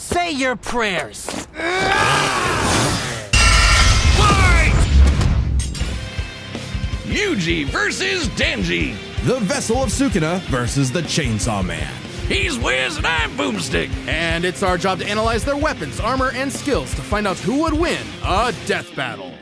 Say your prayers. Fight! Yuji versus Denji. The Vessel of Sukuna versus the Chainsaw Man. He's Wiz and I'm Boomstick. And it's our job to analyze their weapons, armor, and skills to find out who would win a death battle.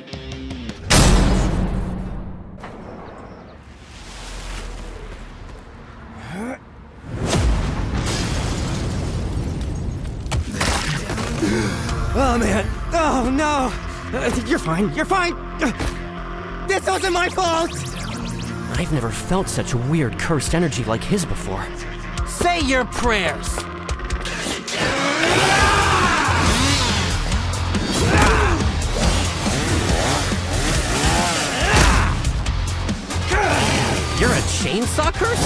Oh, man. Oh, no. You're fine. You're fine. This wasn't my fault. I've never felt such weird cursed energy like his before. Say your prayers. You're a chainsaw curse?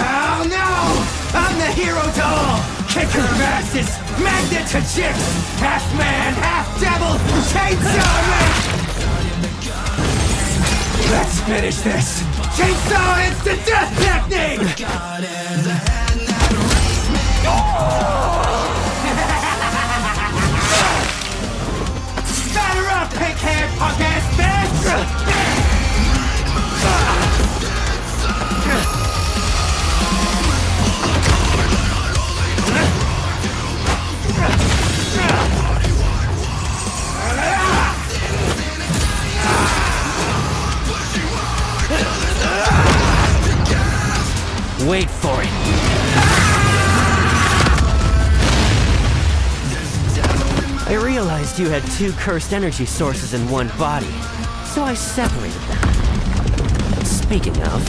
Oh no! I'm the hero doll! Kicker of asses! Magnet to chicks! Half man, half devil! Chainsaw man! Let's finish this! Chainsaw instant death technique! Batter up, pink-haired punk-ass bitch! Wait for it. I realized you had two cursed energy sources in one body, so I separated them. Speaking of...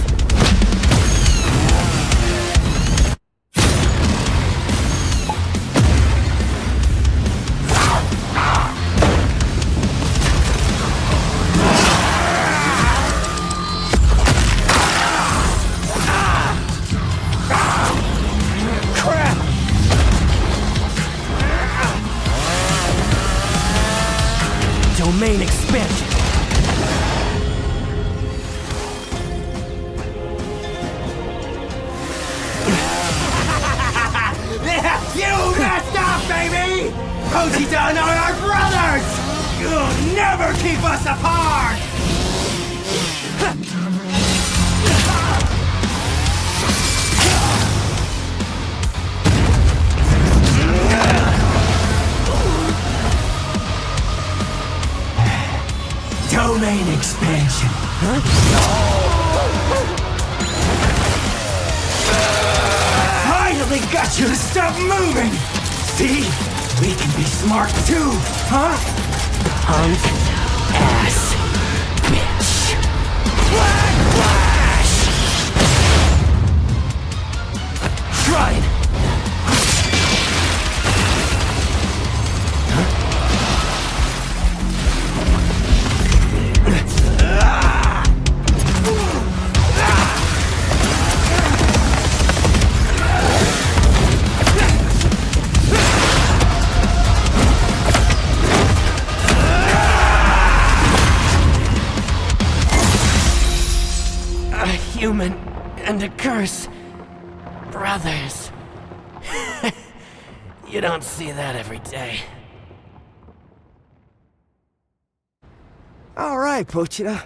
domain expansion. You messed up, baby! Pojidan are our brothers! You'll never keep us apart! Domain expansion. Finally got you to stop moving! See? We can be smart too, huh? Punk ass bitch. Black Flash! Try it. Human and a curse. Brothers. You don't see that every day. All right, Pochita.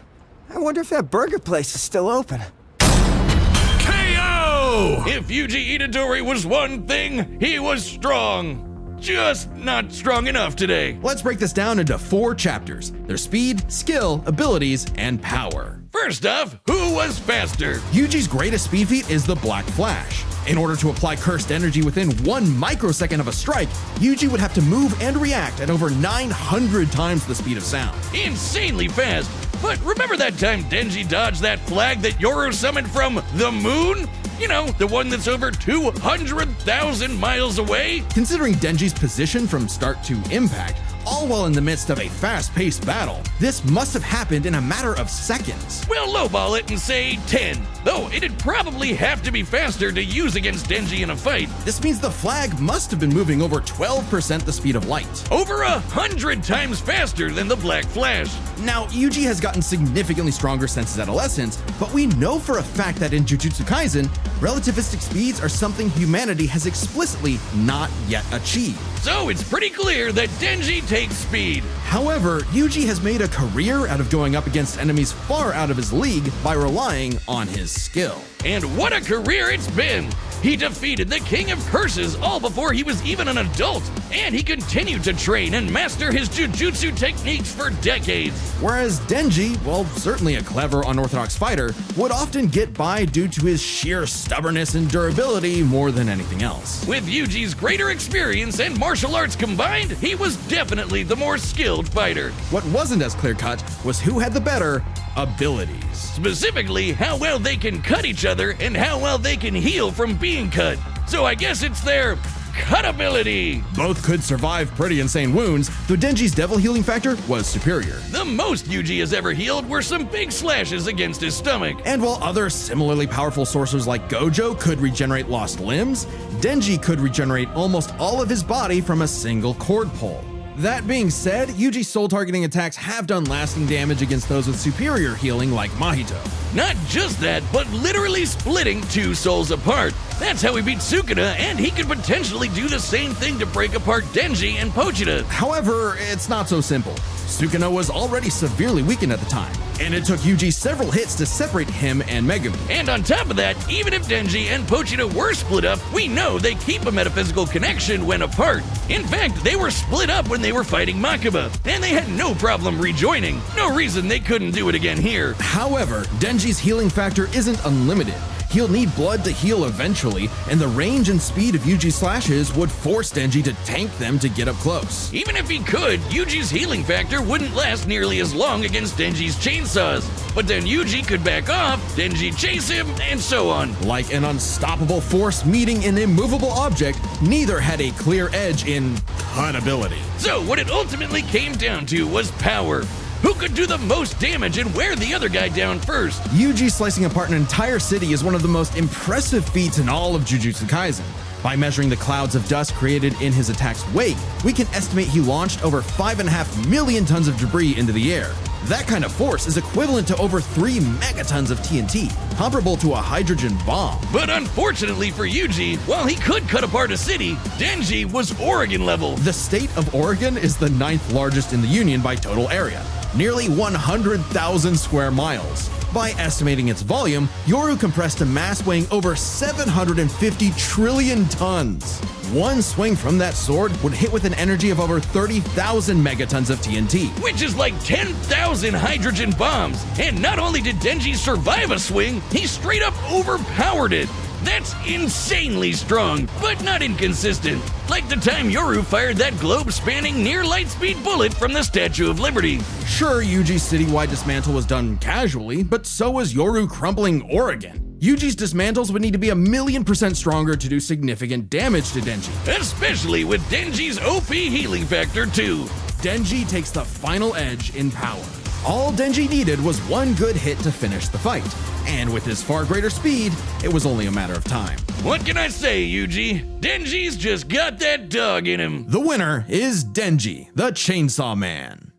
I wonder if that burger place is still open. KO! If Yuji Itadori was one thing, he was strong. Just not strong enough today. Let's break this down into 4 chapters: their speed, skill, abilities, and power. First off, who was faster? Yuji's greatest speed feat is the Black Flash. In order to apply cursed energy within 1 microsecond of a strike, Yuji would have to move and react at over 900 times the speed of sound. Insanely fast. But remember that time Denji dodged that flag that Yoru summoned from the moon? You know, the one that's over 200,000 miles away? Considering Denji's position from start to impact, all while in the midst of a fast-paced battle, this must have happened in a matter of seconds. We'll lowball it and say 10, though it'd probably have to be faster to use against Denji in a fight. This means the flag must have been moving over 12% the speed of light. Over 100 times faster than the Black Flash. Now, Yuji has gotten significantly stronger since his adolescence, but we know for a fact that in Jujutsu Kaisen, relativistic speeds are something humanity has explicitly not yet achieved. So it's pretty clear that Denji takes speed. However, Yuji has made a career out of going up against enemies far out of his league by relying on his skill. And what a career it's been! He defeated the King of Curses all before he was even an adult, and he continued to train and master his jujutsu techniques for decades. Whereas Denji, while certainly a clever, unorthodox fighter, would often get by due to his sheer stubbornness and durability more than anything else. With Yuji's greater experience and martial arts combined, he was definitely the more skilled fighter. What wasn't as clear-cut was who had the better abilities. Specifically, how well they can cut each other and how well they can heal from being cut. So I guess it's their cut ability. Both could survive pretty insane wounds, though Denji's devil healing factor was superior. The most Yuji has ever healed were some big slashes against his stomach. And while other similarly powerful sorcerers like Gojo could regenerate lost limbs, Denji could regenerate almost all of his body from a single cord pull. That being said, Yuji's soul targeting attacks have done lasting damage against those with superior healing like Mahito. Not just that, but literally splitting two souls apart. That's how he beat Sukuna, and he could potentially do the same thing to break apart Denji and Pochita. However, it's not so simple. Sukuna was already severely weakened at the time, and it took Yuji several hits to separate him and Megumi. And on top of that, even if Denji and Pochita were split up, we know they keep a metaphysical connection when apart. In fact, they were split up when they were fighting Makaba, and they had no problem rejoining. No reason they couldn't do it again here. However, Denji's healing factor isn't unlimited. He'll need blood to heal eventually, and the range and speed of Yuji's slashes would force Denji to tank them to get up close. Even if he could, Yuji's healing factor wouldn't last nearly as long against Denji's chainsaws. But then Yuji could back off, Denji chase him, and so on. Like an unstoppable force meeting an immovable object, neither had a clear edge in cut ability. So what it ultimately came down to was power. Who could do the most damage and wear the other guy down first? Yuji slicing apart an entire city is one of the most impressive feats in all of Jujutsu Kaisen. By measuring the clouds of dust created in his attack's wake, we can estimate he launched over 5.5 million tons of debris into the air. That kind of force is equivalent to over 3 megatons of TNT, comparable to a hydrogen bomb. But unfortunately for Yuji, while he could cut apart a city, Denji was Oregon level. The state of Oregon is the 9th largest in the Union by total area, nearly 100,000 square miles. By estimating its volume, Yoru compressed a mass weighing over 750 trillion tons. One swing from that sword would hit with an energy of over 30,000 megatons of TNT. Which is like 10,000 hydrogen bombs. And not only did Denji survive a swing, he straight up overpowered it. That's insanely strong, but not inconsistent. Like the time Yoru fired that globe-spanning near-light-speed bullet from the Statue of Liberty. Sure, Yuji's citywide dismantle was done casually, but so was Yoru crumpling Oregon. Yuji's dismantles would need to be 1,000,000% stronger to do significant damage to Denji. Especially with Denji's OP healing factor too. Denji takes the final edge in power. All Denji needed was one good hit to finish the fight, and with his far greater speed, it was only a matter of time. What can I say, Yuji? Denji's just got that dog in him. The winner is Denji, the Chainsaw Man.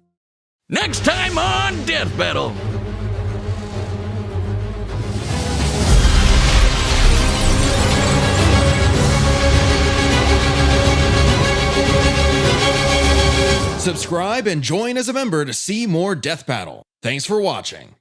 Next time on Death Battle. Subscribe and join as a member to see more Death Battle. Thanks for watching.